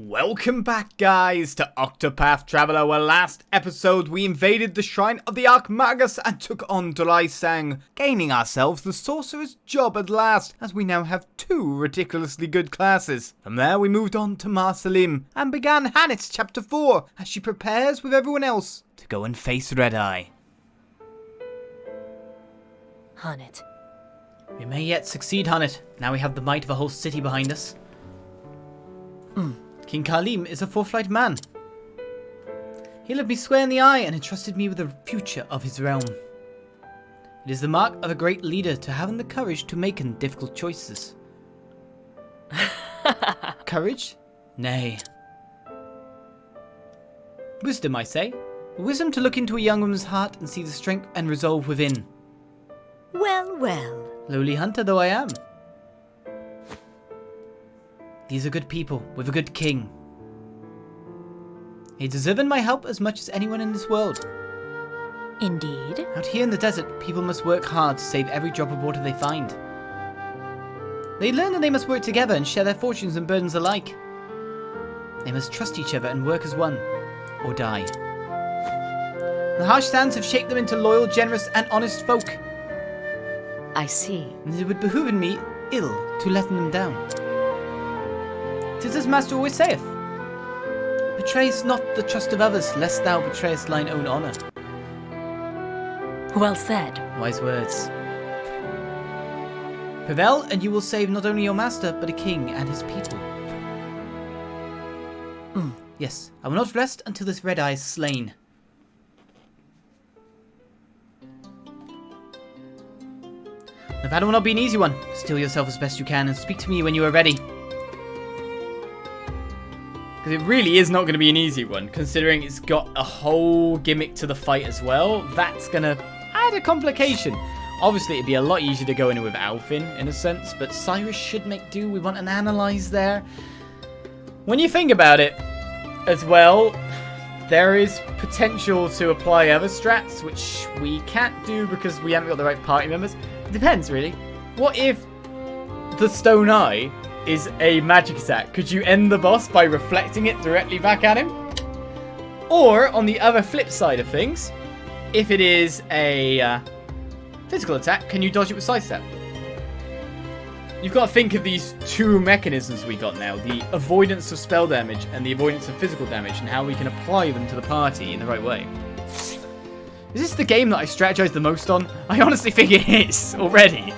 Welcome back, guys, to Octopath Traveller, where last episode we invaded the Shrine of the Archmagus and took on Grimsand, gaining ourselves the Sorcerer's job at last, as we now have two ridiculously good classes. From there we moved on to Marcelim and began Hannet's Chapter 4, as she prepares with everyone else to go and face Redeye. Hannet. We may yet succeed, Hannet. Now we have the might of a whole city behind us. King Khalim is a forthright man. He looked me square in the eye and entrusted me with the future of his realm. It is the mark of a great leader to having the courage to make difficult choices. Courage? Nay. Wisdom, I say. Wisdom to look into a young woman's heart and see the strength and resolve within. Well, well. Lowly hunter though I am. These are good people, with a good king. He deserves my help as much as anyone in this world. Indeed. Out here in the desert, people must work hard to save every drop of water they find. They learn that they must work together and share their fortunes and burdens alike. They must trust each other and work as one, or die. The harsh sands have shaped them into loyal, generous, and honest folk. I see. And it would behoove in me ill to let them down. 'Tis as Master always saith, betrayest not the trust of others, lest thou betrayest thine own honour. Well said. Wise words. Prevail, and you will save not only your master, but a king and his people. Yes, I will not rest until this Redeye is slain. The battle will not be an easy one. Steel yourself as best you can and speak to me when you are ready. Because it really is not going to be an easy one, considering it's got a whole gimmick to the fight as well. That's going to add a complication. Obviously, it'd be a lot easier to go in with Alfin, in a sense, but Cyrus should make do. We want an analyze there. When you think about it, as well, there is potential to apply other strats, which we can't do because we haven't got the right party members. It depends, really. What if the Stone Eye is a magic attack? Could you end the boss by reflecting it directly back at him? Or, on the other flip side of things, if it is a physical attack, can you dodge it with sidestep? You've got to think of these two mechanisms we got now, the avoidance of spell damage and the avoidance of physical damage, and how we can apply them to the party in the right way. Is this the game that I strategized the most on? I honestly think it is, already.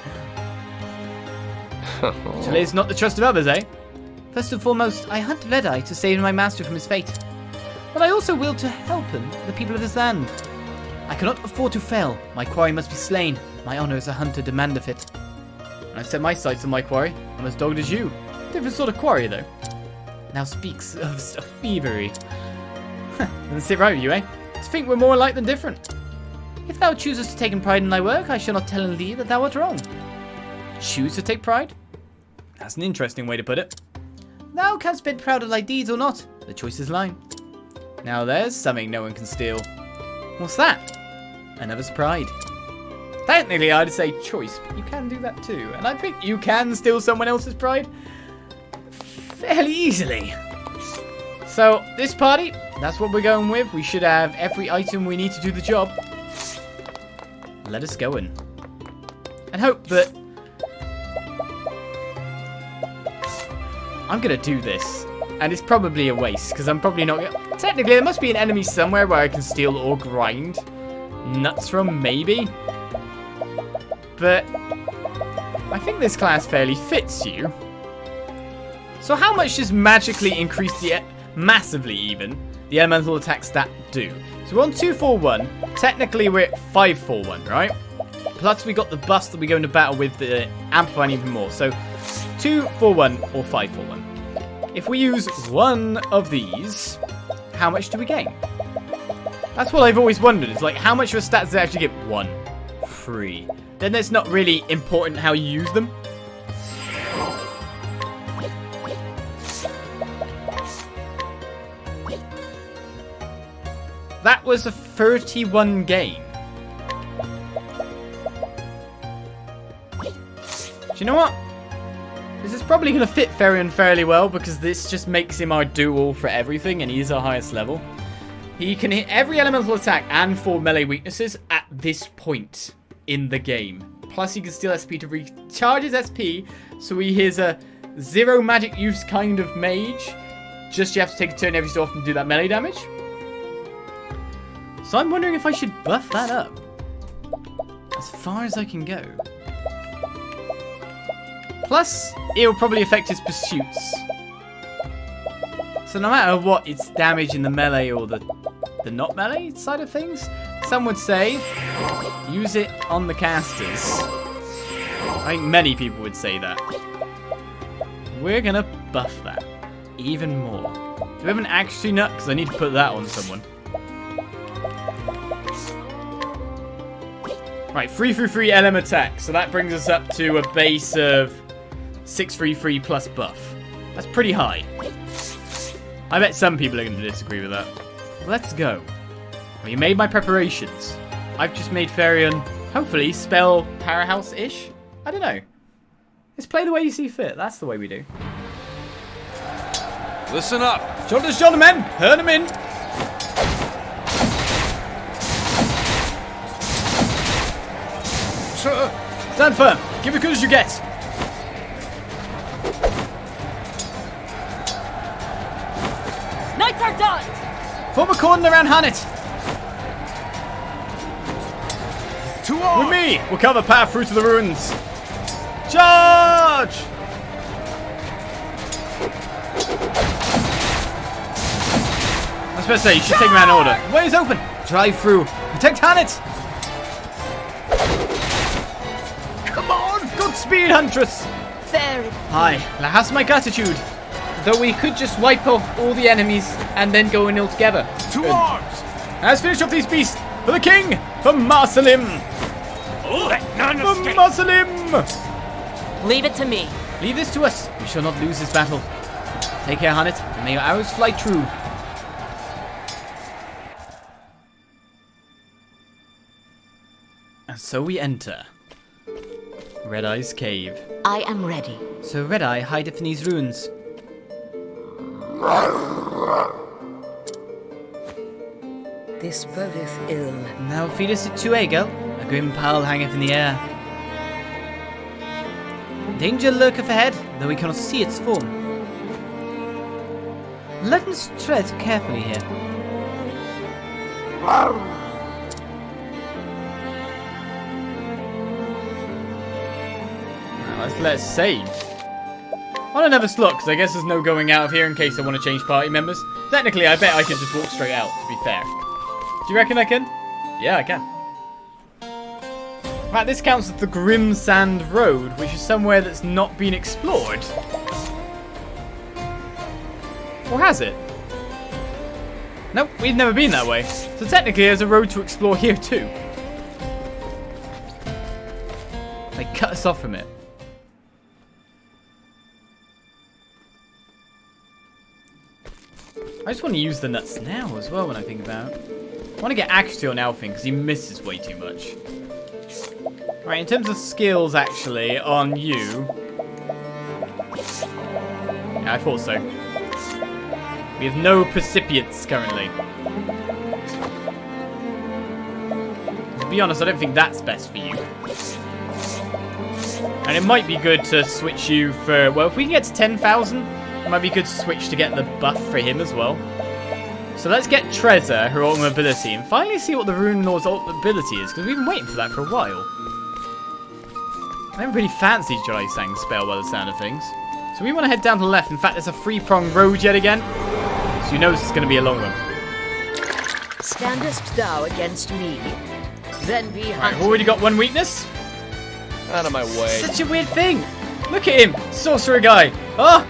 So it is not the trust of others, eh? First and foremost, I hunt Redeye to save my master from his fate. But I also will to help him, the people of his land. I cannot afford to fail. My quarry must be slain. My honor as a hunter demandeth it. And I've set my sights on my quarry. I'm as dogged as you. Different sort of quarry, though. Now speaks of thievery. Doesn't sit right with you, eh? To think we're more alike than different. If thou choosest to take pride in thy work, I shall not tell in thee that thou art wrong. Choose to take pride? That's an interesting way to put it. Thou canst be proud of thy deeds or not. The choice is thine. Now there's something no one can steal. What's that? Another's pride. Technically, I'd say choice, but you can do that too. And I think you can steal someone else's pride fairly easily. So, this party, that's what we're going with. We should have every item we need to do the job. Let us go in. And hope that... I'm going to do this. And it's probably a waste, because I'm probably not... Technically, there must be an enemy somewhere where I can steal or grind nuts from, maybe. But I think this class fairly fits you. So how much does magically increase the... massively even, the elemental attack stat do? So we're on 241. Technically, we're at 541, right? Plus, we got the bust that we go into battle with the amplifying even more. So 241 or 541. If we use one of these, how much do we gain? That's what I've always wondered. It's like, how much of a stat does it actually get? 1. Free. Then it's not really important how you use them. That was a 31 gain. Do you know what? This is probably going to fit Ferion fairly well because this just makes him our do-all for everything and he's our highest level. He can hit every elemental attack and 4 melee weaknesses at this point in the game. Plus he can steal SP to recharge his SP, so he is a 0 magic use kind of mage. Just you have to take a turn every so often to do that melee damage. So I'm wondering if I should buff that up. As far as I can go. Plus, it will probably affect his pursuits. So no matter what, it's damage in the melee or the not melee side of things. Some would say, use it on the casters. I think many people would say that. We're gonna buff that even more. Do we have an accuracy nut? Because I need to put that on someone. Right, 3/3 LM attack. So that brings us up to a base of 6/3 plus buff. That's pretty high. I bet some people are going to disagree with that. Let's go. Have you made my preparations? I've just made Ferion, hopefully, spell powerhouse-ish. I don't know. Let's play the way you see fit. That's the way we do. Listen up. Shoulder to shoulder, men. Herd him in. Sir. Stand firm. Give as good as you get. Knights are done! Form a cordon around Hanit. To arms. With me, we'll cover path through to the ruins. Charge! I was supposed to say, you should take him out in order. The way is open. Drive through. Protect Hanit. Come on. Godspeed, huntress. Very. Aye, la has my gratitude. Though we could just wipe off all the enemies and then go in all together. To arms. Let's finish off these beasts. For the king. For Marsalim. Let none For escape. Marsalim. Leave it to me. Leave this to us. We shall not lose this battle. Take care, Hanit, and may your arrows fly true. And so we enter Redeye's cave. I am ready. So Redeye hideth in these ruins. This bodeth ill. Thou feedest it to Egel. A grim pile hangeth in the air. Danger lurketh ahead, though we cannot see its form. Let us tread carefully here. Let's save. On another slot, because I guess there's no going out of here in case I want to change party members. Technically, I bet I can just walk straight out, to be fair. Do you reckon I can? Yeah, I can. Right, this counts as the Grimsand Road, which is somewhere that's not been explored. Or has it? Nope, we've never been that way. So technically, there's a road to explore here too. They cut us off from it. I just want to use the nuts now as well when I think about it. I want to get accuracy on Alfin because he misses way too much. Right, in terms of skills actually on you. Yeah, I thought so. We have no precipients currently. To be honest, I don't think that's best for you. And it might be good to switch you for... Well, if we can get to 10,000, it might be good to switch to get the buff for him as well. So let's get Trezor, her ultimate ability, and finally see what the Rune Lord's ultimate ability is, because we've been waiting for that for a while. I don't really fancy Jolly Sang's spell by the sound of things. So we want to head down to the left. In fact, there's a 3-pronged road yet again. So you know this is going to be a long one. Standest thou against me? Then be Right, we've already got one weakness. Out of my way. Such a weird thing. Look at him, sorcerer guy. Ah,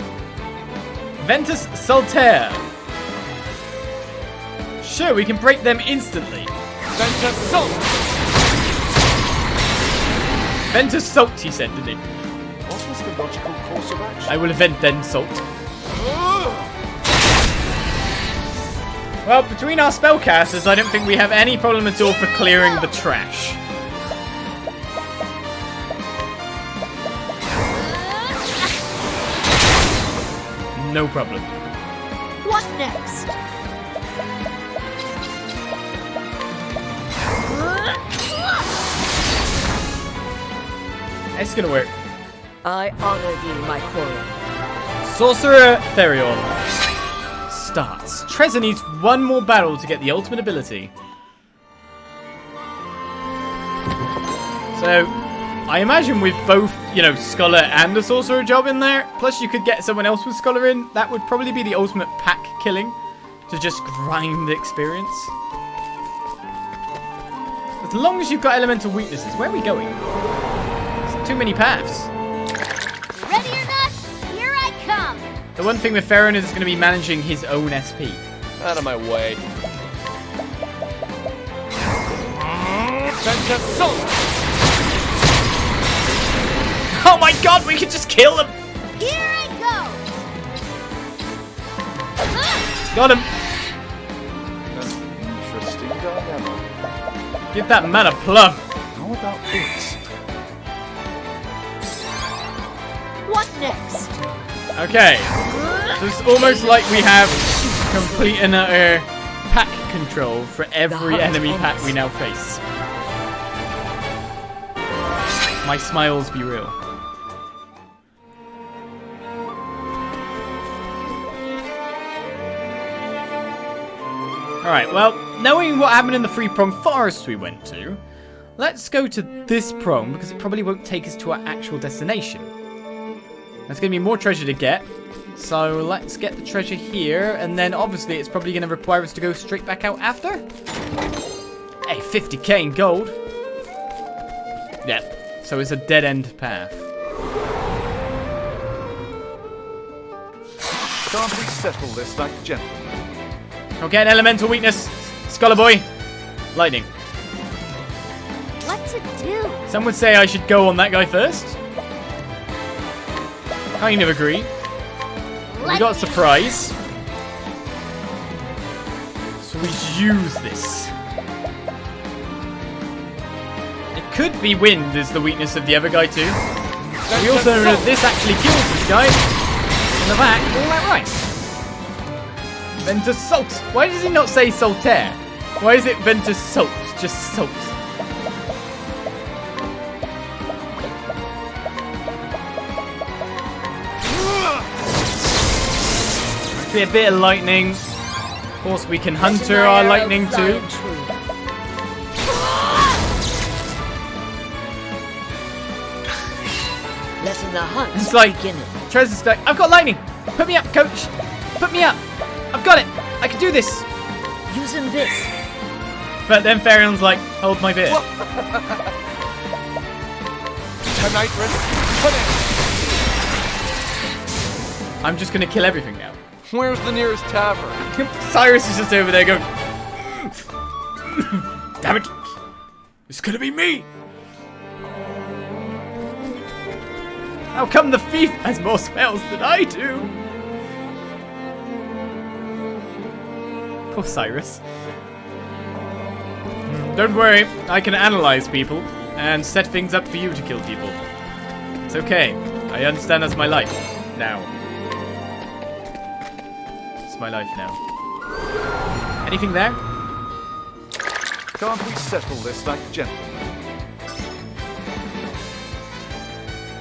Ventus Saltaire. Sure, we can break them instantly. Ventus Salt. Ventus Salt, he said, didn't he? What was the logical course of action? I will vent then Salt. Well, between our spellcasters, I don't think we have any problem at all for clearing the trash. no problem. What next? It's gonna work. I honor thee, my quarry. Sorcerer Therion starts. Trezor needs one more battle to get the ultimate ability. So, I imagine with both, you know, Scholar and a Sorcerer job in there, plus you could get someone else with Scholar in, that would probably be the ultimate pack killing to just grind the experience. As long as you've got elemental weaknesses, where are we going? There's too many paths. Ready or not, here I come. The one thing with Therion is it's going to be managing his own SP. Out of my way. Send us salt! Oh my god, we could just kill them! Here I go. Got him! Interesting dilemma. Get that mana plum! How about this? What next? Okay. So it's almost like we have complete and utter pack control for every enemy pack we now face. My smiles be real. Alright, well, knowing what happened in the three-pronged forest we went to, let's go to this prong because it probably won't take us to our actual destination. There's going to be more treasure to get, so let's get the treasure here, and then obviously it's probably going to require us to go straight back out after. Hey, 50k in gold. Yeah, so it's a dead-end path. Can't we settle this like gentlemen? Okay, an elemental weakness. Scholar boy. Lightning. What to do? Some would say I should go on that guy first. Kind of agree. We got a surprise. So we use this. It could be wind is the weakness of the other guy too. We also know that this actually kills this guy. In the back, all that right. Ventus Salt. Why does he not say Saltaire? Why is it Ventus Salt? Just salt. Be a bit of lightning. Of course, we can hunter our lightning too. Letting the hunt It's like begin. Trezor's like, I've got lightning. Put me up, coach. Put me up. I've got it. I can do this. Using this. But then Therion's like, hold my beer. Tonight, Red. Put it. I'm just gonna kill everything now. Where's the nearest tavern? Cyrus is just over there going, damn it. It's gonna be me. How come the thief has more spells than I do? Poor Cyrus. Don't worry, I can analyze people and set things up for you to kill people. It's okay. I understand that's my life now. It's my life now. Anything there? Can't we settle this like gentlemen?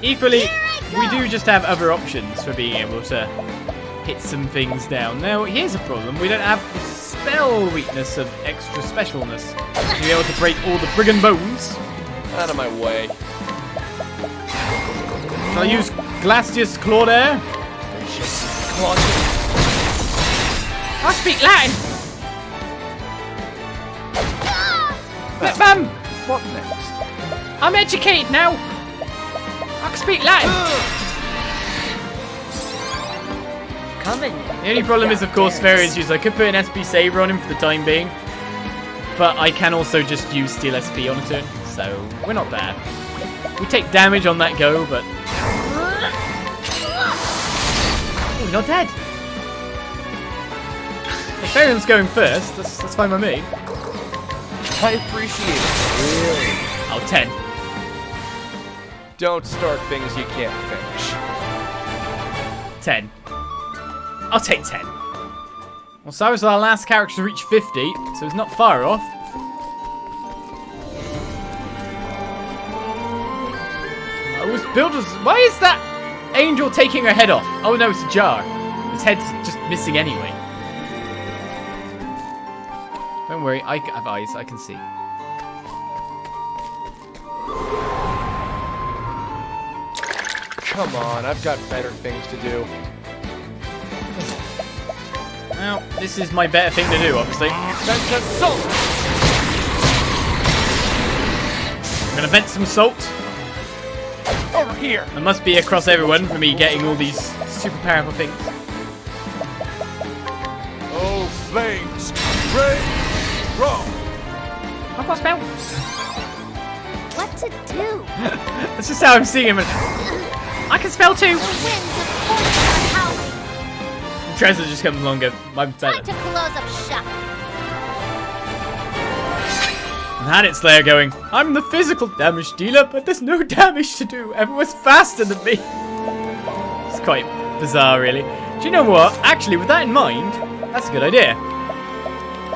Equally, we do just have other options for being able to hit some things down. Now, here's a problem. We don't have the spell weakness of extra specialness to be able to break all the brigand bones. Out of my way. So I'll use Glacius Claudair. I speak Latin! Ma'am! What next? I'm educated now! I can speak Latin! Coming. The only problem is, of course, Fairy's use. I could put an SP Saber on him for the time being, but I can also just use Steel SP on a turn, so we're not bad. We take damage on that go, but... Oh, we're not dead! If Farron's going first, that's fine by me. I appreciate it. Really? Oh, 10. Don't start things you can't finish. 10. I'll take 10. Well, Cyrus was our last character to reach 50, so it's not far off. Builders, why is that angel taking her head off? Oh no, it's a jar. His head's just missing anyway. Don't worry, I have eyes, I can see. Come on, I've got better things to do. Well, this is my better thing to do, obviously. Send salt! I'm gonna vent some salt. Over here! There must be across everyone for me getting all these super powerful things. Oh, flames! Rain! Roll! I've got a spell. What to do? That's just how I'm seeing him. I can spell too. The winds of fortune are howling. Trezor just comes along and goes, I'm Time better. to close up shop. Had it, Slayer going, I'm the physical damage dealer, but there's no damage to do. Everyone's faster than me. It's quite bizarre, really. Do you know what? Actually, with that in mind, that's a good idea.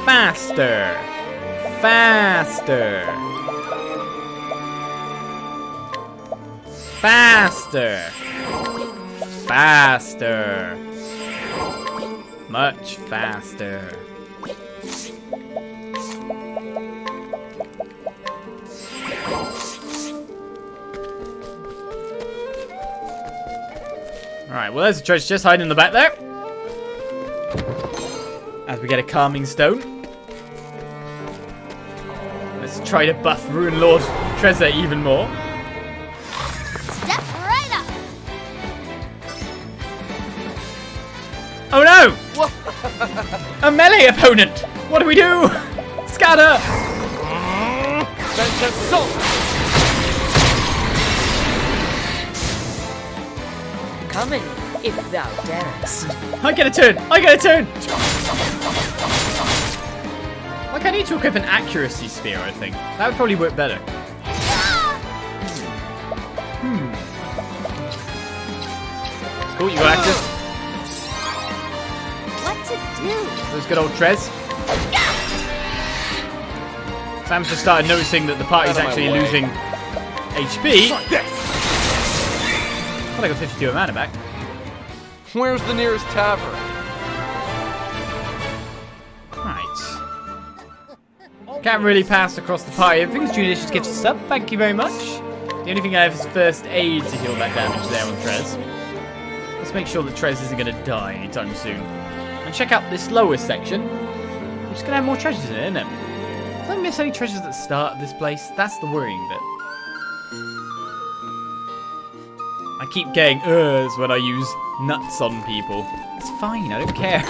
Faster. Faster. Faster. Faster. Much faster. Alright, well there's a treasure chest hiding in the back there. As we get a calming stone. Let's try to buff Ruin Lord Trezor even more. Step right up. Oh no! A melee opponent! What do we do? Scatter! Send salt! Coming, if thou darest. I get a turn! I get a turn! Like, I need to equip an accuracy spear, I think. That would probably work better. Cool, you got access. What to do? There's good old Trez. Sam's just started noticing that the party's Out of my actually way. losing HP. Like this! But I got 52 mana back. Where's the nearest tavern? Right. Can't really pass across the party. Everything's judicious gets us up. Thank you very much. The only thing I have is first aid to heal that damage there on Trez. Let's make sure that Trez isn't going to die anytime soon. And check out this lower section. We're just going to have more treasures in it, isn't it? Did I miss any treasures at the start of this place? That's the worrying bit. I keep getting ers when I use nuts on people. It's fine, I don't care.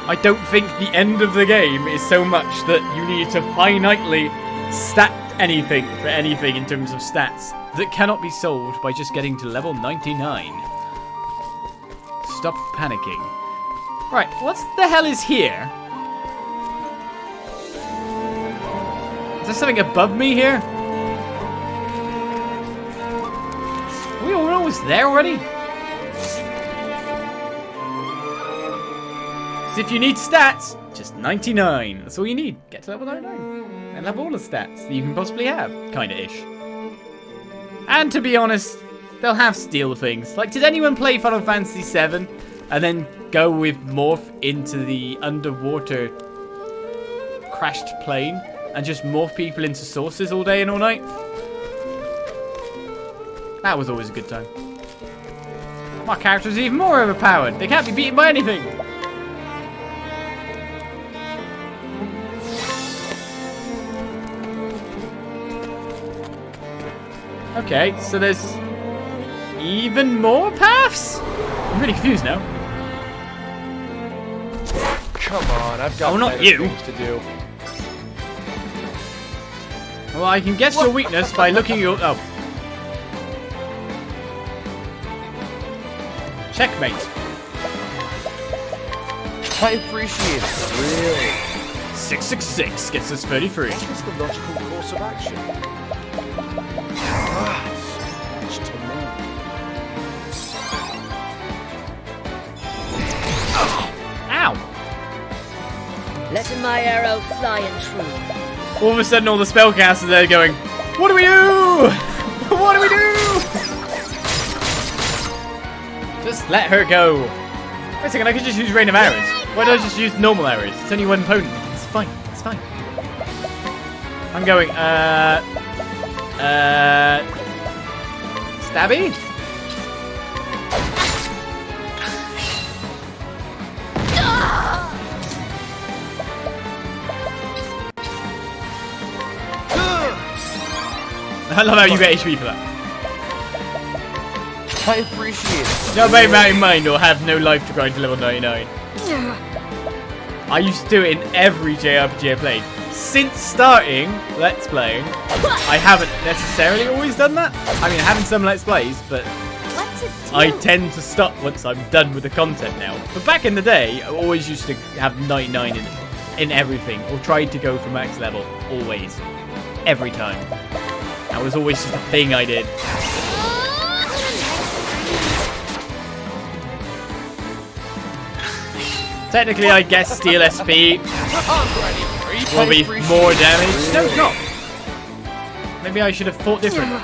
I don't think the end of the game is so much that you need to finitely stat anything for anything in terms of stats that cannot be solved by just getting to level 99. Stop panicking. Right, what the hell is here? Is there something above me here? Are we almost there already? So if you need stats, just 99. That's all you need. Get to level 99. And have all the stats that you can possibly have. Kinda-ish. And to be honest, they'll have steal things. Like, did anyone play Final Fantasy VII and then go with Morph into the underwater crashed plane and just morph people into saucers all day and all night? That was always a good time. My character's even more overpowered. They can't be beaten by anything. Okay, so there's even more paths? I'm really confused now. Come on, I've got not better you. things to do. Well, I can guess your weakness by looking at your... Oh. Checkmate. I appreciate it. Really? 666 gets us 33. What is the logical course of action? Ah, so much to learn. Letting my arrow fly and true. All of a sudden, all the spellcasters there going, what do we do? What do we do? Just let her go. Wait a second, I could just use rain of arrows. Why don't I just use normal arrows? It's only one opponent. It's fine. It's fine. I'm going, Stabby? I love how you get HP for that. I appreciate it. No bear that in mind or have no life to grind to level 99. I used to do it in every JRPG I played. Since starting Let's Playing, I haven't necessarily always done that. I mean, I haven't some Let's Plays, but I tend to stop once I'm done with the content now. But back in the day, I always used to have 99 in everything, or tried to go for max level, always. Every time. That was always just a thing I did. Technically, I guess Steel SP will be more damage. No, it's not. Maybe I should have thought differently.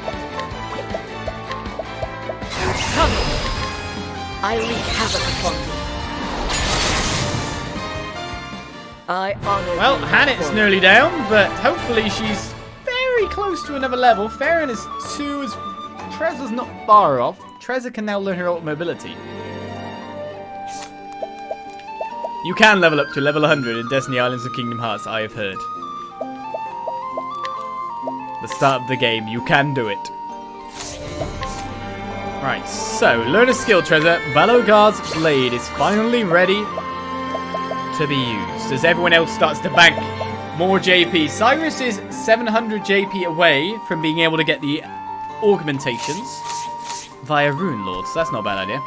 I wreak havoc upon you. I honor Well, you, Hannet's Lord. nearly down, but hopefully she's very close to another level. Farron is 2 as Treza's not far off. Treza can now learn her ultimate ability. You can level up to level 100 in Destiny Islands of Kingdom Hearts, I have heard. The start of the game, you can do it. Right, so, learn a skill, Treza. Balogard's Blade is finally ready to be used, as everyone else starts to bank more JP. Cyrus is 700 JP away from being able to get the augmentations via Rune Lord, so that's not a bad idea.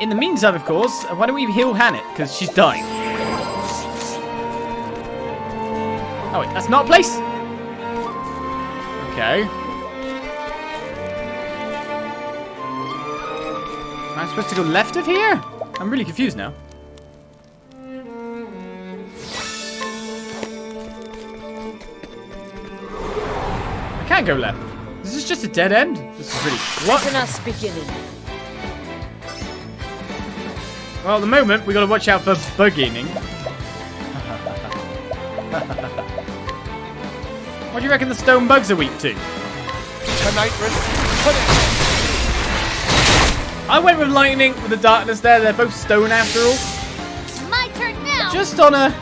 In the meantime, of course, why don't we heal Hannet, because she's dying. Oh, wait, that's not a place? Okay. Am I supposed to go left of here? I'm really confused now. I can't go left. Is this just a dead end? This is really... What? Let us beginning. Well, at the moment, we got to watch out for beginning. What do you reckon the stone bugs are weak to? Tonight, I went with lightning with the darkness there. They're both stone after all. It's my turn now. Just on a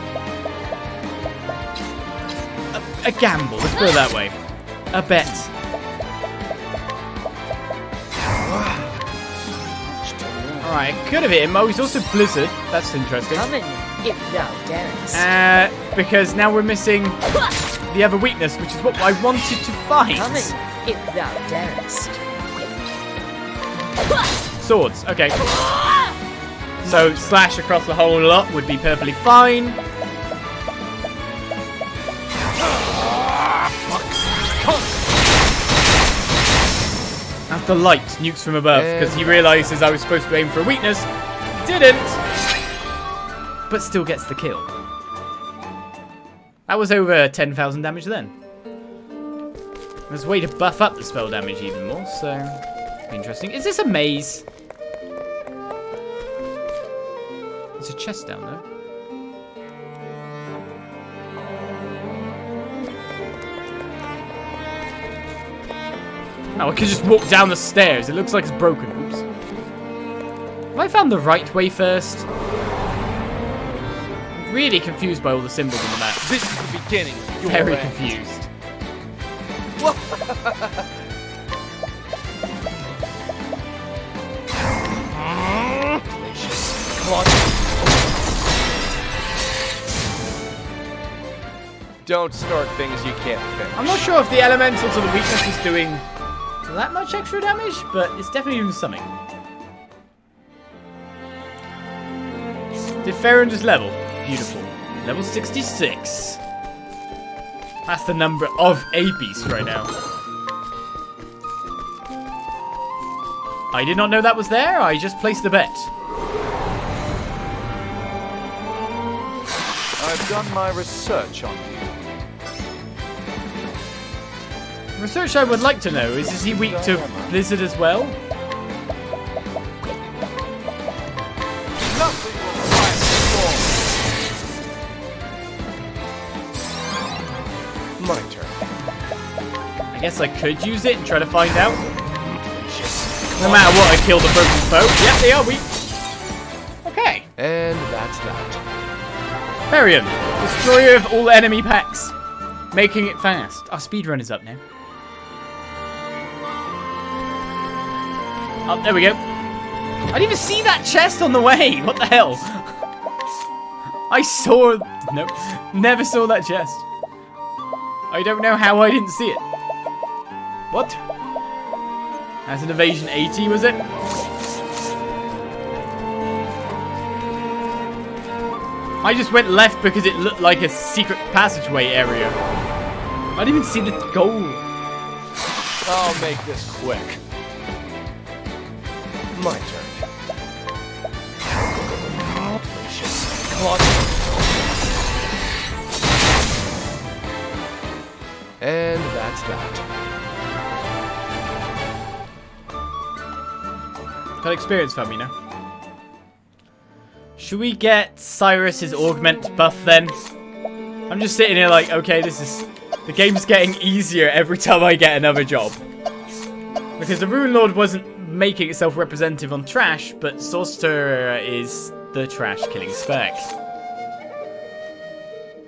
gamble. Let's put it that way. A bet. Alright, could have hit him. Oh, he's also Blizzard. That's interesting. Come in, if thou darest. Because now we're missing the other weakness, which is what I wanted to find. Come in, if thou darest. Swords, okay. So, slash across the whole lot would be perfectly fine. After light nukes from above, because he realizes I was supposed to aim for a weakness. Didn't! But still gets the kill. That was over 10,000 damage then. There's a way to buff up the spell damage even more, so... Interesting. Is this a maze? There's a chest down there. Oh, I could just walk down the stairs. It looks like it's broken. Oops. Have I found the right way first? I'm really confused by all the symbols on the map. This is the beginning. Very confused. Don't start things you can't finish. I'm not sure if the elementals or the weakness is doing that much extra damage, but it's definitely doing something. Did Farron just level? Beautiful. Level 66. That's the number of a beast right now. I did not know that was there. I just placed the bet. I've done my research on you. Research I would like to know is he weak to Blizzard as well? Nothing will quiet the storm. My turn. I guess I could use it and try to find out. No matter what, I kill the broken foe. Yep, they are weak. Okay. And that's that. Varian, destroyer of all enemy packs. Making it fast. Our speedrun is up now. Oh, there we go. I didn't even see that chest on the way. What the hell? I saw... Nope. Never saw that chest. I don't know how I didn't see it. What? That's an evasion 80, was it? I just went left because it looked like a secret passageway area. I didn't even see the goal. I'll make this quick. My turn. And that's that. Got experience from me now. Should we get Cyrus's augment buff then? I'm just sitting here like, okay, this is... The game's getting easier every time I get another job. Because the Rune Lord wasn't making itself representative on trash, but Orsterra is the trash killing spec.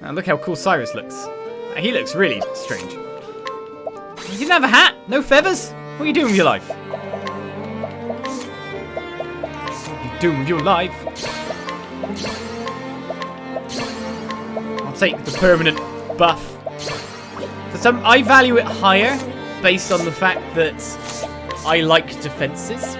Now look how cool Cyrus looks. He looks really strange. You didn't have a hat? No feathers? What are you doing with your life? What are you doing with your life? I'll take the permanent buff. For some, I value it higher based on the fact that I like defenses.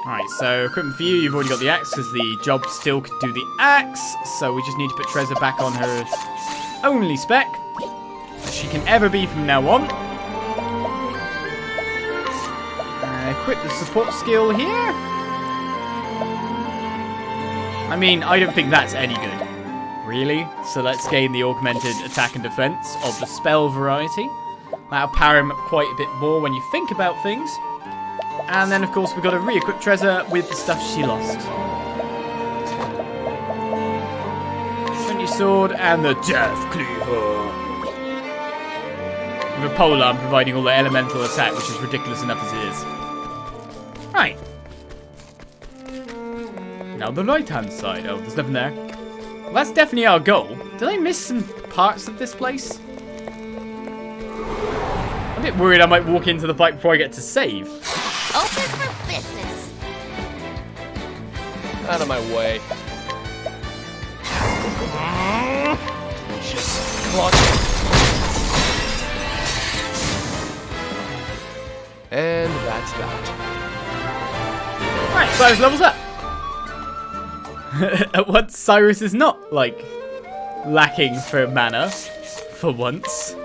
Alright, so equipment for you, you've already got the axe because the job still could do the axe. So we just need to put Trezor back on her only spec she can ever be from now on. Equip the support skill here. I mean, I don't think that's any good, really. So let's gain the augmented attack and defense of the spell variety. That'll power him up quite a bit more when you think about things. And then, of course, we've got to re-equip Trezor with the stuff she lost. 20 sword and the Death Cleaver. With a polearm, I'm providing all the elemental attack, which is ridiculous enough as it is. Right. Now the right-hand side. Oh, there's nothing there. Well, that's definitely our goal. Did I miss some parts of this place? I'm a bit worried I might walk into the fight before I get to save. Open for business. Out of my way. And that's that. Right, Cyrus levels up. At once, Cyrus is not, like, lacking for mana. For once.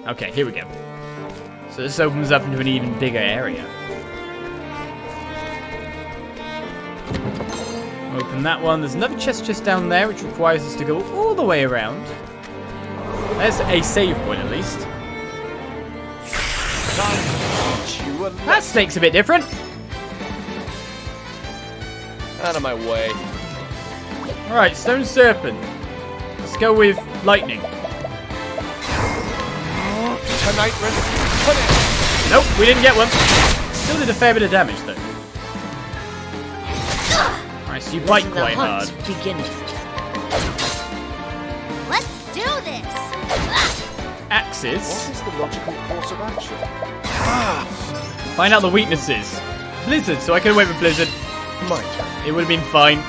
Okay, here we go. So this opens up into an even bigger area. Open that one. There's another chest just down there, which requires us to go all the way around. There's a save point, at least. That snake's a bit different. Out of my way. Alright, Stone Serpent. Let's go with Lightning. Tonight, put it. Nope, we didn't get one. Still did a fair bit of damage, though. Alright, so you bite quite hard. Let's do this. Axes. What is the logical course of action? Find out the weaknesses. Blizzard, so I can wait with Blizzard. My turn. It would have been fine.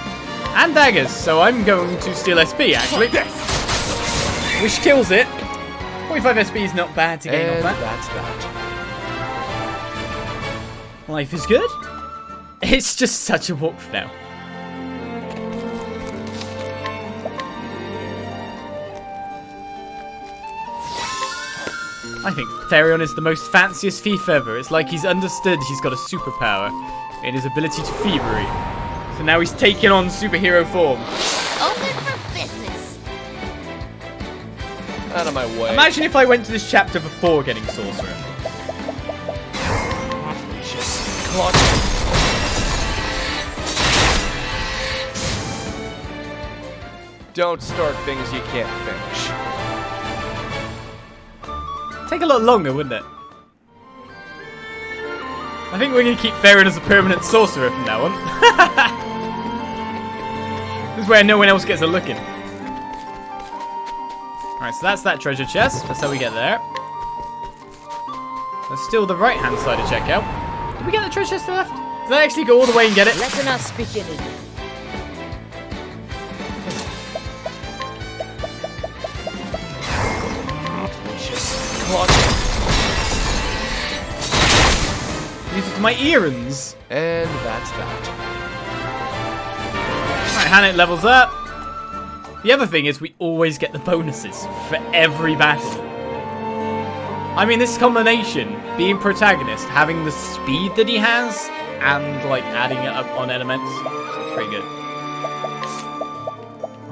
And daggers, so I'm going to steal SP, actually. Which kills it. 45 SP is not bad to gain off that. That's that. Life is good. It's just such a walk now. I think Therion is the most fanciest thief ever. It's like he's understood he's got a superpower in his ability to thievery. So now he's taking on superhero form. Open for business. Out of my way. Imagine if I went to this chapter before getting Sorcerer. Don't start things you can't finish. Take a lot longer, wouldn't it? I think we're going to keep Therion as a permanent sorcerer from now on. This is where no one else gets a look in. Alright, so that's that treasure chest. That's how we get there. There's still the right-hand side to check out. Did we get the treasure chest left? Did I actually go all the way and get it? Let us begin. Use it to my earrings. And that's that. Alright, Hannah levels up. The other thing is we always get the bonuses for every battle. I mean, this combination, being protagonist, having the speed that he has, and like adding it up on elements, it's pretty good.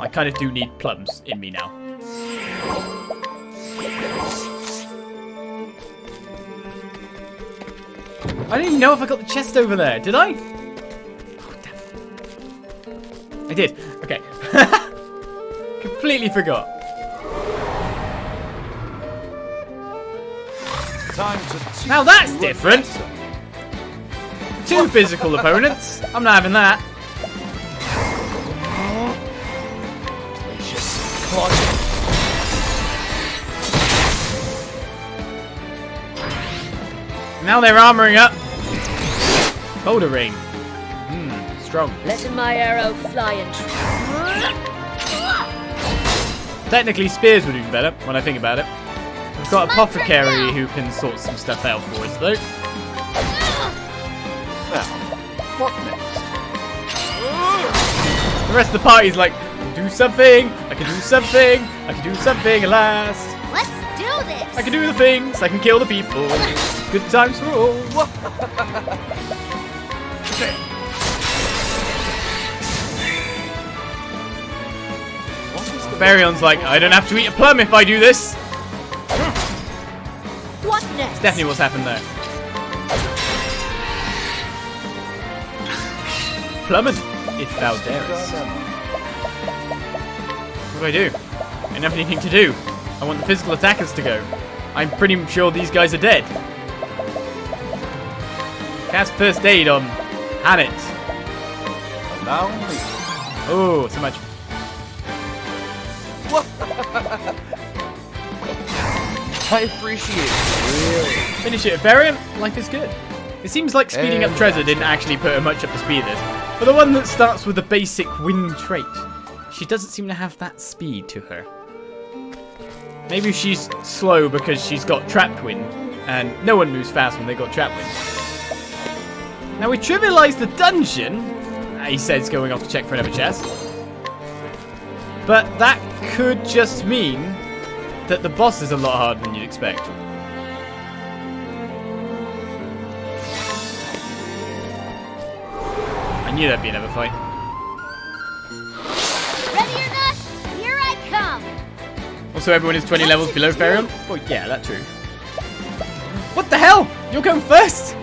I kind of do need plums in me now. I don't even know if I got the chest over there. Did I? Oh, damn. I did. Okay. Completely forgot. Time to Now that's different. Two physical opponents. I'm not having that. Now they're armoring up. Boulder ring. Strong. Let my arrow fly and Technically, spears would be better when I think about it. We've got Apothecary who can sort some stuff out for us, though. Now, what next? The rest of the party's like, I can do something, I can do something, I can do something at last. Let's do this. I can do the things, I can kill the people. Good times for all. Therion's like, I don't have to eat a plum if I do this. what next? It's definitely what's happened there. Plummet, if thou darest. What do I do? I don't have anything to do. I want the physical attackers to go. I'm pretty sure these guys are dead. Cast first aid on Hannet. Allow me. Oh, so much. I appreciate it. Really? Finish it, Therion. Life is good. It seems like speeding up Trezor didn't actually put her much up to speed this. But the one that starts with the basic wind trait, she doesn't seem to have that speed to her. Maybe she's slow because she's got trapped wind, and no one moves fast when they got trapped wind. Now we trivialized the dungeon, he says, going off to check for another chest. But that could just mean that the boss is a lot harder than you'd expect. I knew there'd be another fight. Ready or not, here I come. Also, everyone is 20 levels below Therion? Well, yeah, that's true. What the hell? You're going first?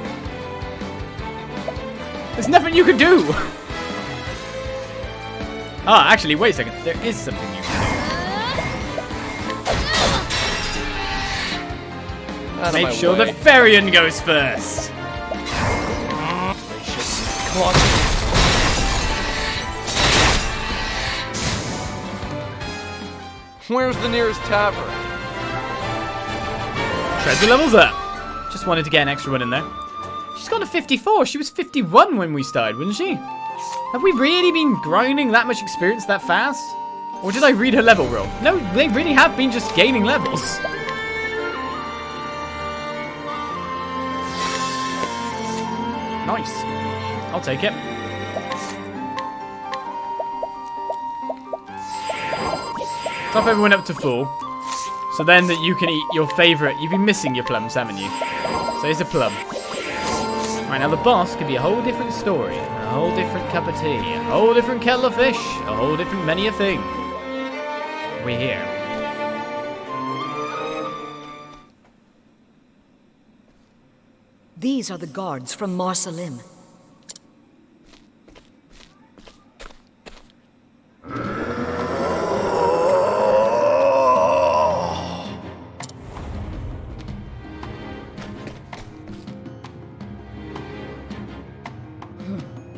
There's nothing you can do! Ah, actually, wait a second. There is something you can do. Make sure the Therion goes first. Where's the nearest tavern? Treasure levels up. Just wanted to get an extra one in there. She's got a 54. She was 51 when we started, wasn't she? Have we really been grinding that much experience that fast? Or did I read her level wrong? No, they really have been just gaining levels. Nice. I'll take it. Top everyone up to full. So then that you can eat your favourite. You've been missing your plums, haven't you? So here's a plum. Right, now the boss could be a whole different story. A whole different cup of tea. A whole different kettle of fish. A whole different many a thing. We're here. These are the guards from Marsalim.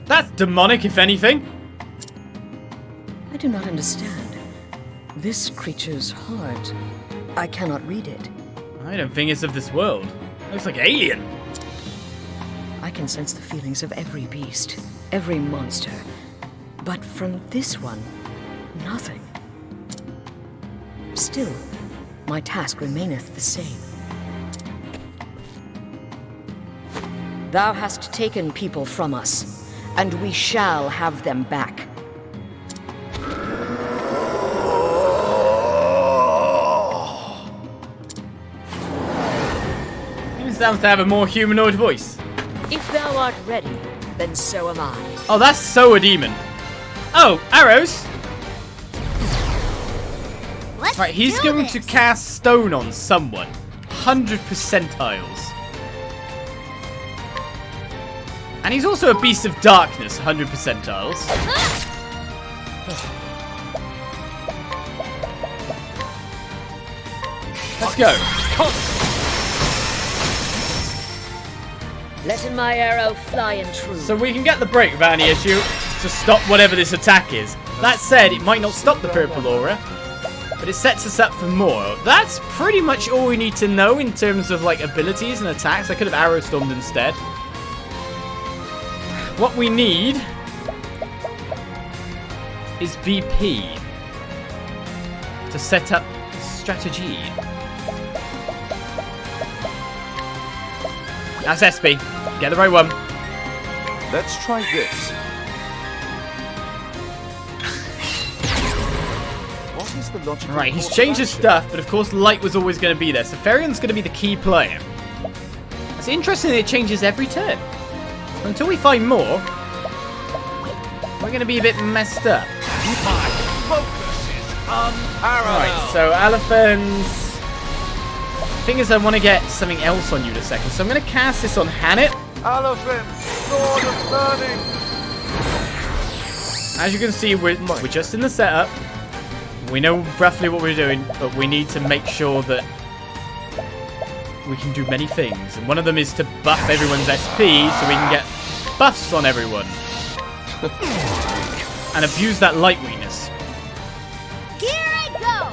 That's demonic, if anything. I do not understand. This creature's heart. I cannot read it. I don't think it's of this world. Looks like alien. I can sense the feelings of every beast, every monster. But from this one, nothing. Still, my task remaineth the same. Thou hast taken people from us, and we shall have them back. He sounds to have a more humanoid voice. If thou art ready, Then so am I. Oh, that's so a demon. Oh, arrows. Let's Right, he's do going this. to cast stone on someone. 100 percentiles. And he's also a beast of darkness, 100 percentiles. Let's go. letting my arrow fly and true. So we can get the break without any issue to stop whatever this attack is. That said, it might not stop the purple aura, but it sets us up for more. That's pretty much all we need to know in terms of like abilities and attacks. I could have arrow stormed instead. What we need is BP to set up strategy. That's SB. Get the right one. Let's try this. What is the logical Right, he's course of changed his action? stuff, but of course light was always going to be there. So Ferion's going to be the key player. It's interesting that it changes every turn. Until we find more, we're going to be a bit messed up. My focus is unparalleled. Right, so elephants. Thing is, I want to get something else on you in a second. So I'm going to cast this on Hannet. Elephant, sword of learning. As you can see, we're just in the setup. We know roughly what we're doing, but we need to make sure that we can do many things. And one of them is to buff everyone's SP so we can get buffs on everyone. And abuse that light weakness. Here I go.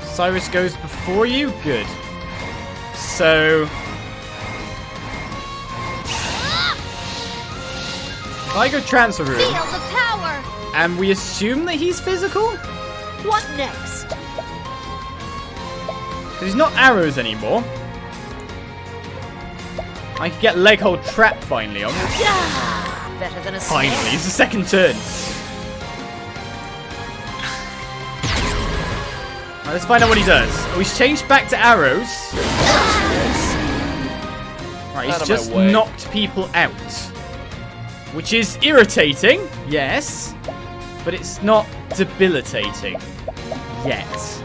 Cyrus goes before you? Good. So... if I go transfer room, Feel the power. and we assume that he's physical? What next? Because he's not arrows anymore. I can get leg hold trap finally on. Yeah, better than a snake. Finally, it's the second turn. Right, let's find out what he does. Oh, he's changed back to arrows. Right, Out he's of just my way. knocked people out. Which is irritating, yes. But it's not debilitating. Yet.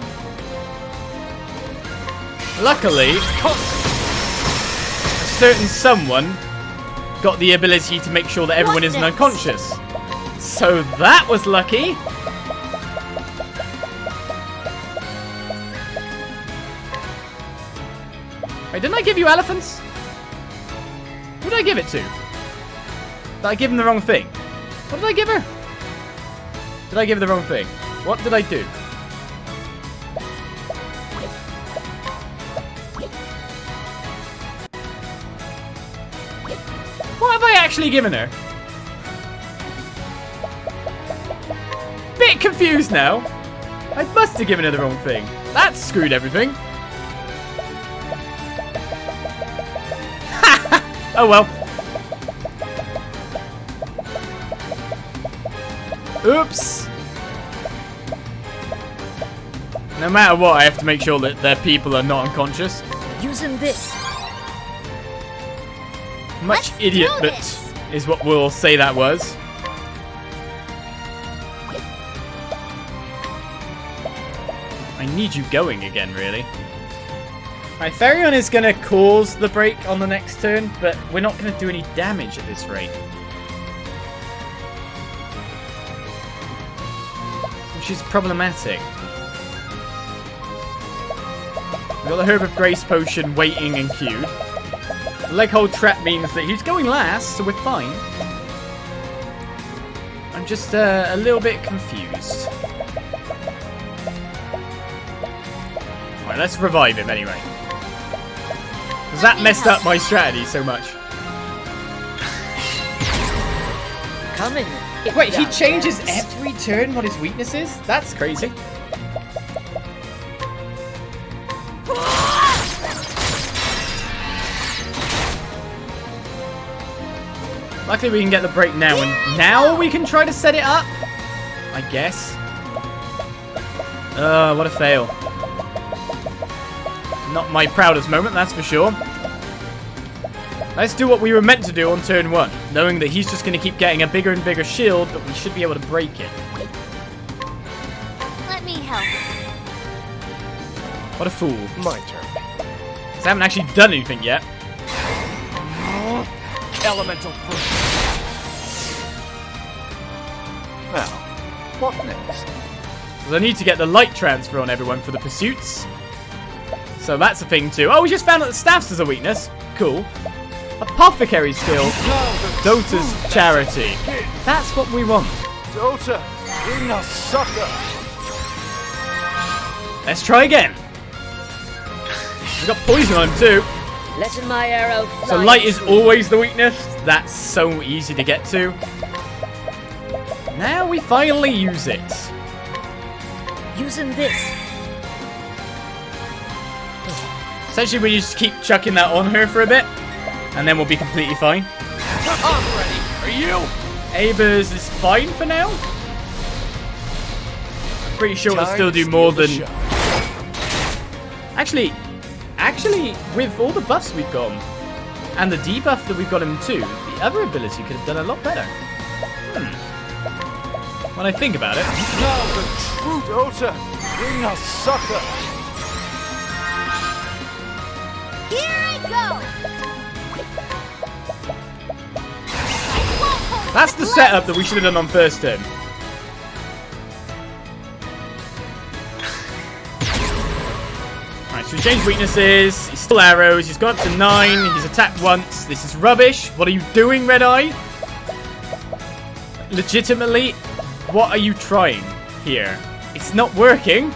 Luckily, a certain someone got the ability to make sure that everyone What isn't next? unconscious. So that was lucky. Wait, didn't I give you elephants? Who did I give it to? Did I give him the wrong thing? What did I give her? Did I give her the wrong thing? What did I do? What have I actually given her? Bit confused now. I must have given her the wrong thing. That screwed everything. Oh well. Oops. No matter what, I have to make sure that their people are not unconscious. Using this. Much Let's idiot, do but this. is what we'll say that was. I need you going again, really. Right, Therion is going to cause the break on the next turn, but we're not going to do any damage at this rate. Which is problematic. We've got the Herb of Grace potion waiting and queued. The leg hold trap means that he's going last, so we're fine. I'm just a little bit confused. Alright, let's revive him anyway. Because that messed up my strategy so much. Coming. Wait, he changes every turn what his weakness is? That's crazy. Luckily we can get the break now, and now we can try to set it up, I guess. What a fail. Not my proudest moment, that's for sure. Let's do what we were meant to do on turn 1, knowing that he's just going to keep getting a bigger and bigger shield, but we should be able to break it. Let me help. What a fool. My turn. 'Cause I haven't actually done anything yet. Elemental fruit. Now, what next? Because I need to get the light transfer on everyone for the pursuits. So that's a thing too. Oh, we just found out the staffs is a weakness. Cool. Apothecary skill. Dota's charity. That's what we want. Dota, bring a sucker. Let's try again. We got poison on him too. Letting my arrow fly. So light is true. always the weakness. That's so easy to get to. Now we finally use it. Using this. Essentially, we just keep chucking that on her for a bit, and then we'll be completely fine. I'm ready. Are you? Abers is fine for now. I'm pretty sure we'll still do more than... Actually, with all the buffs we've got him, and the debuff that we've got him too, the other ability could have done a lot better. When I think about it. Now the true Dota, bring a sucker. Here I go. That's the setup that we should have done on first turn. Alright, so we changed weaknesses. He's still arrows. He's gone up to 9. He's attacked once. This is rubbish. What are you doing, Redeye? Legitimately, what are you trying here? It's not working.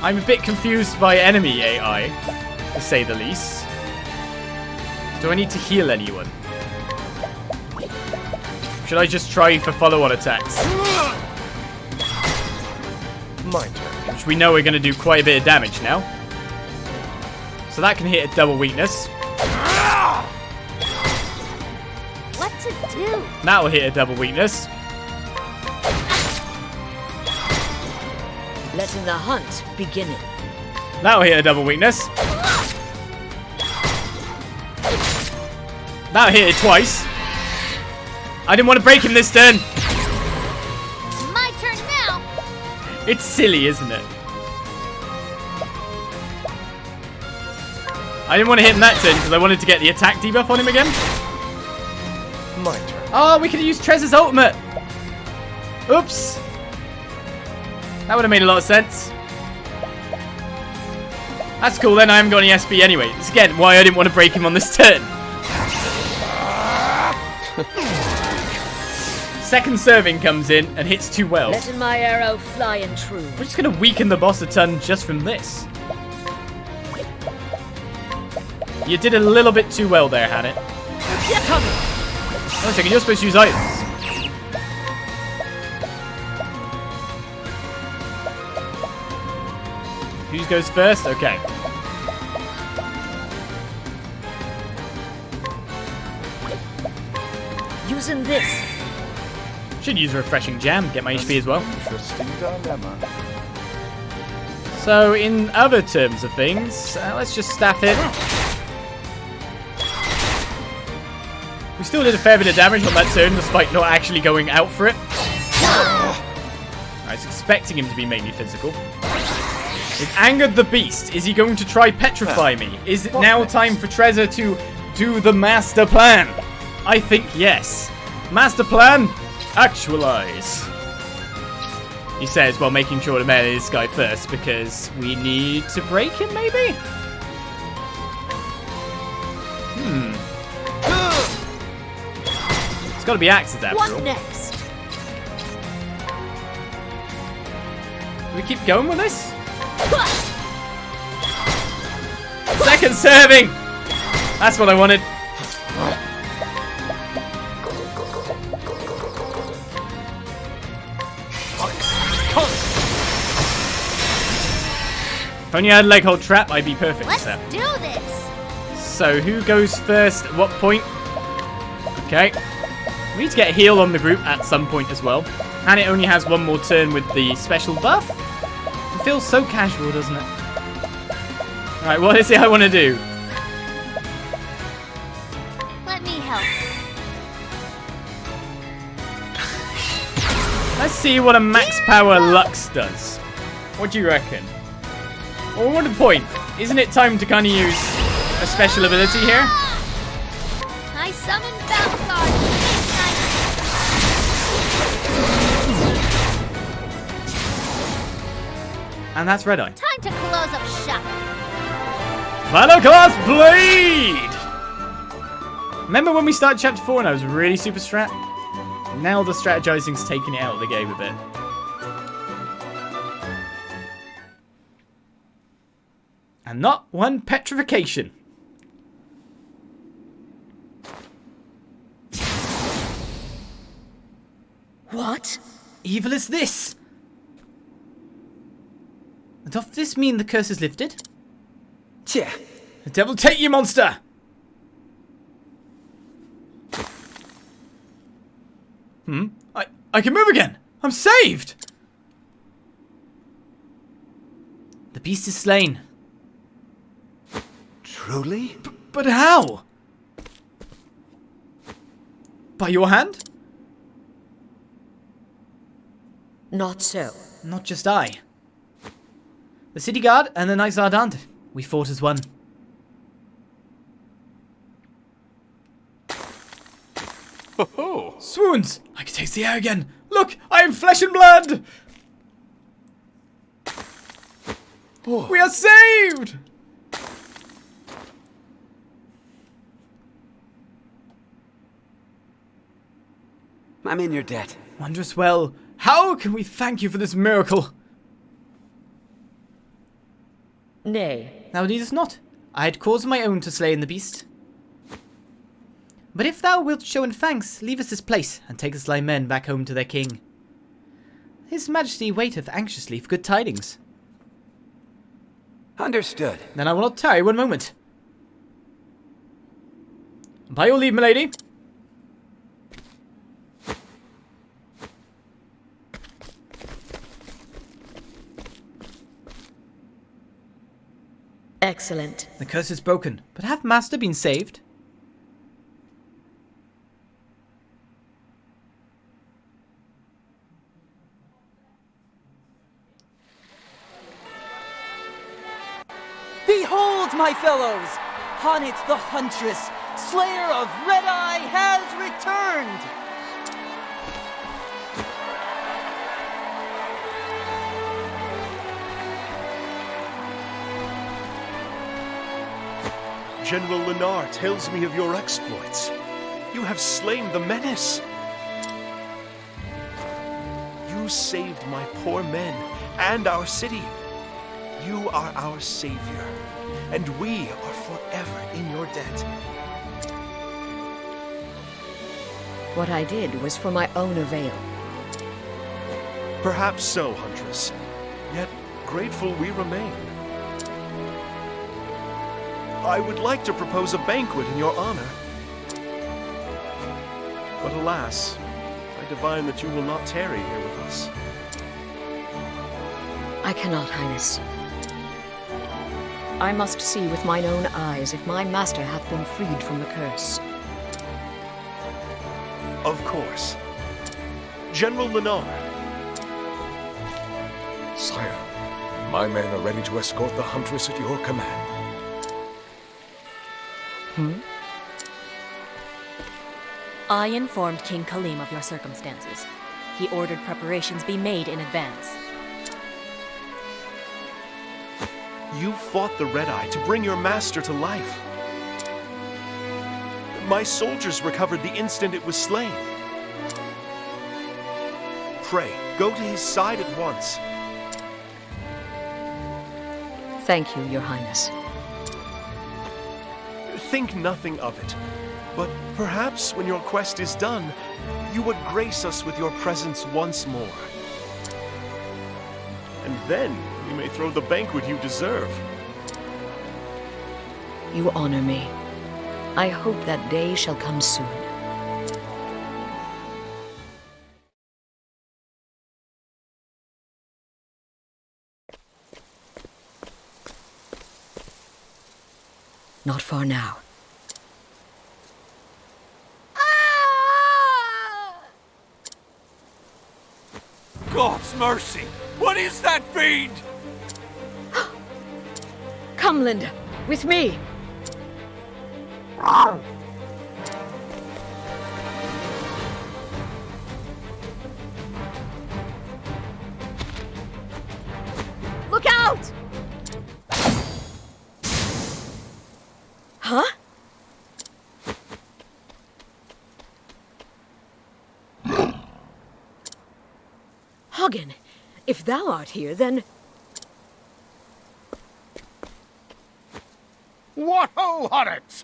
I'm a bit confused by enemy AI, to say the least. Do I need to heal anyone? Should I just try for follow-on attacks? My turn. Which we know we're going to do quite a bit of damage now. So that can hit a double weakness. What to do? That will hit a double weakness. Letting the hunt begin. That will hit a double weakness. That will hit it twice. I didn't want to break him this turn. My turn now. It's silly, isn't it? I didn't want to hit him that turn because I wanted to get the attack debuff on him again. My turn. Oh, we could have used Trez's ultimate. Oops. That would have made a lot of sense. That's cool, then I haven't got any SP anyway. That's again why I didn't want to break him on this turn. Second serving comes in and hits too well. Letting my arrow fly and true. We're just going to weaken the boss a ton just from this. You did a little bit too well there, Hannah. Coming. One second, you're supposed to use items. Who goes first? Okay. Using this. Should use a refreshing jam, get my HP as well. Interesting dilemma. So, in other terms of things, let's just staff it. We still did a fair bit of damage on that turn, despite not actually going out for it. I was expecting him to be mainly physical. It angered the beast. Is he going to try petrify me? Is it now time for Trezor to do the master plan? I think yes. Master plan, actualize. He says while making sure to melee this guy first because we need to break him, maybe? It's got to be axes after all. What next? Do we keep going with this? Second serving! That's what I wanted. If only I had leg hold trap, I'd be perfect. Let's Seth. do this. So, who goes first at what point? Okay. We need to get a heal on the group at some point as well. And it only has one more turn with the special buff. It feels so casual, doesn't it? Alright, what is it I want to do? Let me help. Let's see what a max power Lux does. What do you reckon? Well, what the point? Isn't it time to kind of use a special ability here? I summon Battle Guard. And that's Redeye. Time to close up shop. Battle Class Blade! Remember when we started Chapter 4 and I was really super strat? Now the strategizing's taking it out of the game a bit. And not one petrification. What? Evil is this? Does this mean the curse is lifted? Yeah. The devil take you, monster! I can move again! I'm saved! The beast is slain. Truly? But how? By your hand? Not so. Not just I. The city guard and the Knights Ardent. We fought as one. Oh. Swoons! I can taste the air again. Look, I am flesh and blood! Oh. We are saved! I'm in your debt. Wondrous well. How can we thank you for this miracle? Nay. Thou needest not. I had cause of my own to slay in the beast. But if thou wilt show in thanks, leave us this place, and take the sly men back home to their king. His majesty waiteth anxiously for good tidings. Understood. Then I will not tarry one moment. By your leave, milady. Excellent. The curse is broken, but hath Master been saved? Behold, my fellows! Hanit the huntress, slayer of Redeye, has returned! General Lenar tells me of your exploits. You have slain the menace. You saved my poor men and our city. You are our savior, and we are forever in your debt. What I did was for my own avail. Perhaps so, Huntress. Yet grateful we remain. I would like to propose a banquet in your honor. But alas, I divine that you will not tarry here with us. I cannot, Highness. I must see with mine own eyes if my master hath been freed from the curse. Of course. General Lenar. Sire, my men are ready to escort the huntress at your command. I informed King Khalim of your circumstances. He ordered preparations be made in advance. You fought the Redeye to bring your master to life. My soldiers recovered the instant it was slain. Pray, go to his side at once. Thank you, Your Highness. Think nothing of it. But perhaps when your quest is done, you would grace us with your presence once more. And then you may throw the banquet you deserve. You honor me. I hope that day shall come soon. Not far now. God's mercy! What is that fiend? Come, Linda, with me. Look out! Huh? Hagen, if thou art here, then... What ho, Hornet!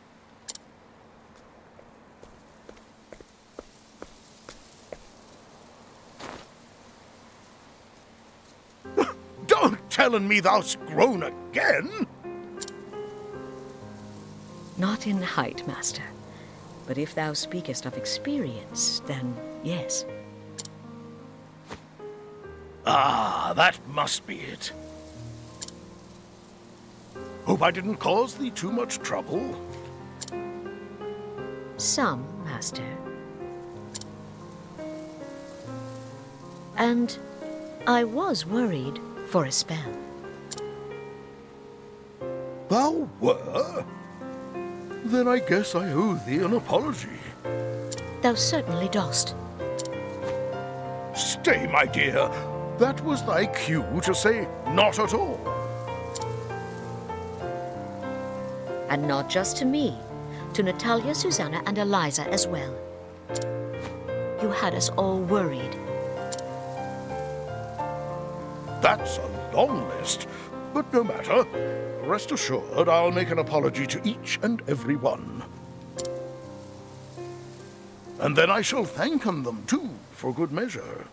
Don't tellin' me thou'st grown again! Not in height, master. But if thou speakest of experience, then yes. Ah, that must be it. Hope I didn't cause thee too much trouble. Some, master. And I was worried for a spell. Thou were? Then I guess I owe thee an apology. Thou certainly dost. Stay, my dear. That was thy cue to say not at all. And not just to me, to Natalia, Susanna, and Eliza as well. You had us all worried. That's a long list, but no matter. Rest assured, I'll make an apology to each and every one. And then I shall thank 'em them, too, for good measure.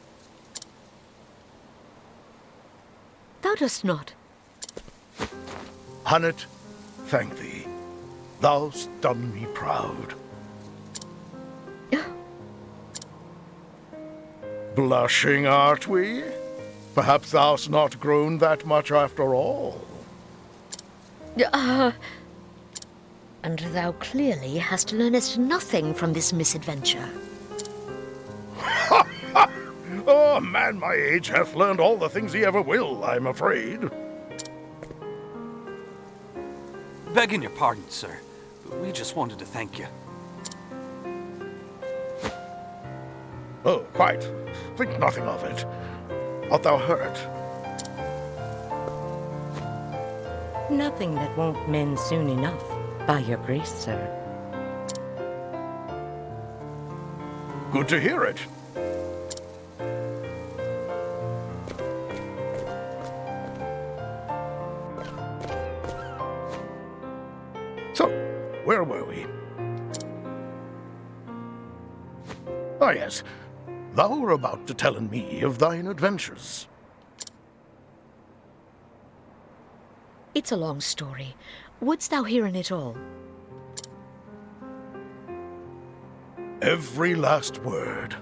Thou dost not. Hunnet, thank thee. Thou'st done me proud. Blushing, art we? Perhaps thou'st not grown that much after all. And thou clearly hast learnest nothing from this misadventure. Oh, a man my age hath learned all the things he ever will, I'm afraid. Begging your pardon, sir. We just wanted to thank you. Oh, quite. Think nothing of it. Art thou hurt? Nothing that won't mend soon enough, by your grace, sir. Good to hear it. So, where were we? Ah, yes. Thou were about to tell me of thine adventures. It's a long story. Wouldst thou hear in it all? Every last word.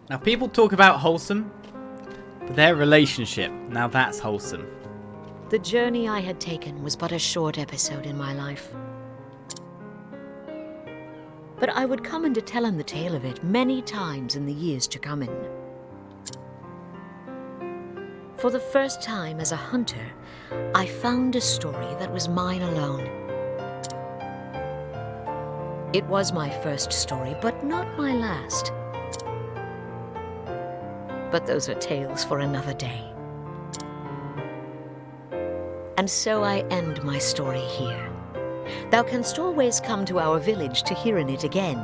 Now, people talk about wholesome, but their relationship, now that's wholesome. The journey I had taken was but a short episode in my life. But I would come into telling the tale of it many times in the years to come in. For the first time as a hunter, I found a story that was mine alone. It was my first story, but not my last. But those are tales for another day. And so I end my story here. Thou canst always come to our village to hear in it again.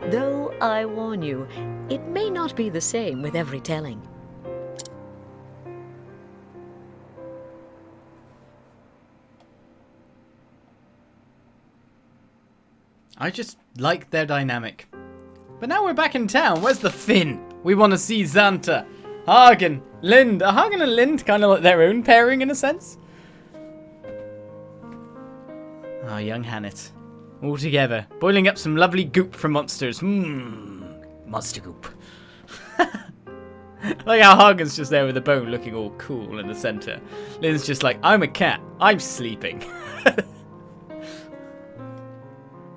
Though I warn you, it may not be the same with every telling. I just like their dynamic. But now we're back in town. Where's the Finn? We want to see Xanta, Hagen, Lind. Are Hagen and Lind kind of like their own pairing in a sense? Oh, young Hannet. All together. Boiling up some lovely goop from monsters. Monster goop. Like how Hagen's just there with a bone looking all cool in the center. Lind's just like, I'm a cat. I'm sleeping.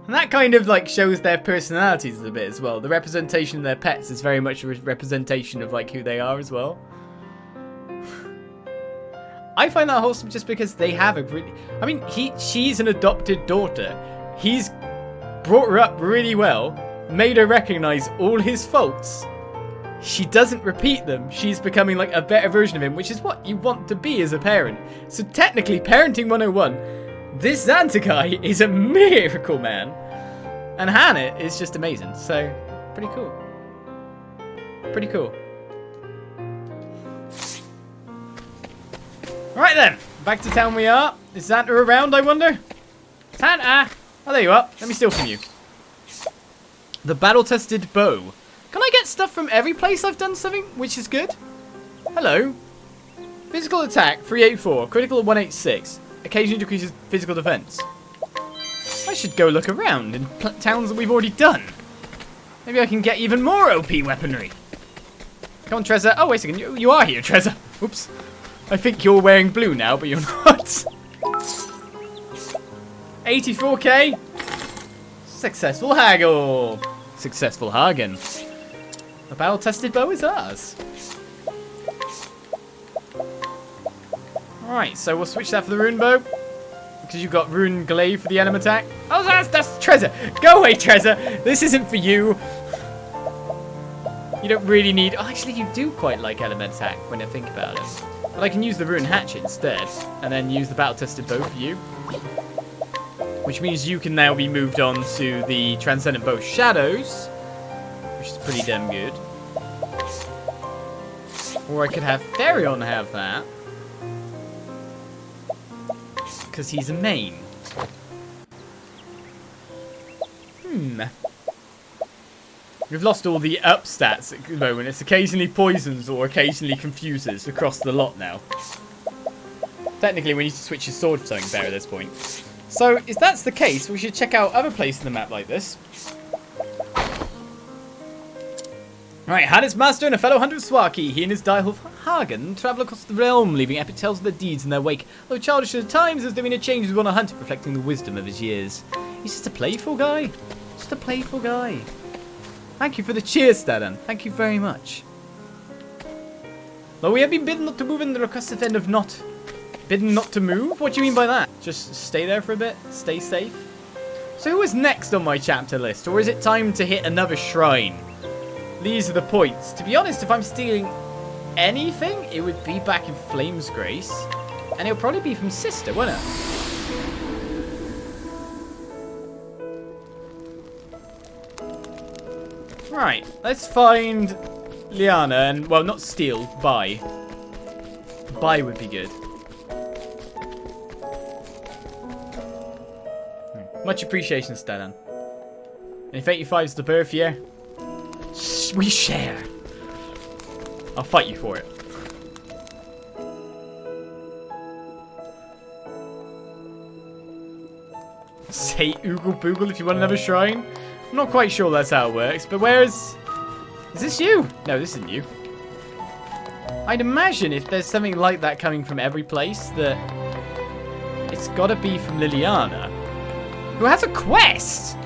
And that kind of like shows their personalities a bit as well. The representation of their pets is very much a representation of like who they are as well. I find that wholesome just because they have a really... I mean, she's an adopted daughter. He's brought her up really well, made her recognize all his faults. She doesn't repeat them. She's becoming like a better version of him, which is what you want to be as a parent. So technically, Parenting 101... This Xanta guy is a miracle, man. And Hannet is just amazing. So, pretty cool. Pretty cool. Right then. Back to town we are. Is Xanta around, I wonder? Xanta! Oh, there you are. Let me steal from you. The battle-tested bow. Can I get stuff from every place I've done something, which is good? Hello. Physical attack, 384. Critical, 186. Occasionally decreases physical defense. I should go look around in towns that we've already done. Maybe I can get even more OP weaponry. Come on, Trezor. Oh, wait a second. You are here, Trezor. Oops. I think you're wearing blue now, but you're not. 84k. Successful haggle. Successful Hagen. The battle-tested bow is ours. Alright, so we'll switch that for the rune bow. Because you've got rune glaive for the enemy attack. Oh, that's Trezor. Go away, Trezor. This isn't for you. You don't really need... Oh, actually, you do quite like element attack when I think about it. But I can use the rune hatchet instead. And then use the battle-tested bow for you. Which means you can now be moved on to the transcendent bow shadows. Which is pretty damn good. Or I could have Therion have that. Because he's a main. We've lost all the up stats at the moment. It's occasionally poisons or occasionally confuses across the lot now. Technically, we need to switch his sword for something better at this point. So, if that's the case, we should check out other places in the map like this. Alright, Hannet's master and a fellow hunter of Swaki. He and his direwolf Hagen travel across the realm, leaving epic tales of their deeds in their wake. Though childish at times, as doing a change with on a hunter, reflecting the wisdom of his years. He's just a playful guy. Just a playful guy. Thank you for the cheers, Stadan. Thank you very much. Though we have been bidden not to move in the requested end of not. Bidden not to move? What do you mean by that? Just stay there for a bit? Stay safe? So who is next on my chapter list? Or is it time to hit another shrine? These are the points. To be honest, if I'm stealing anything, it would be back in Flame's Grace. And it'll probably be from Sister, won't it? Right, let's find Liana and, well, not steal, buy. Buy would be good. Much appreciation, Stadan. And if 85 is the birth year, we share. I'll fight you for it. Say oogle boogle if you want another shrine. I'm not quite sure that's how it works, but where is... Is this you? No, this isn't you. I'd imagine if there's something like that coming from every place, that it's got to be from Liliana, who has a quest.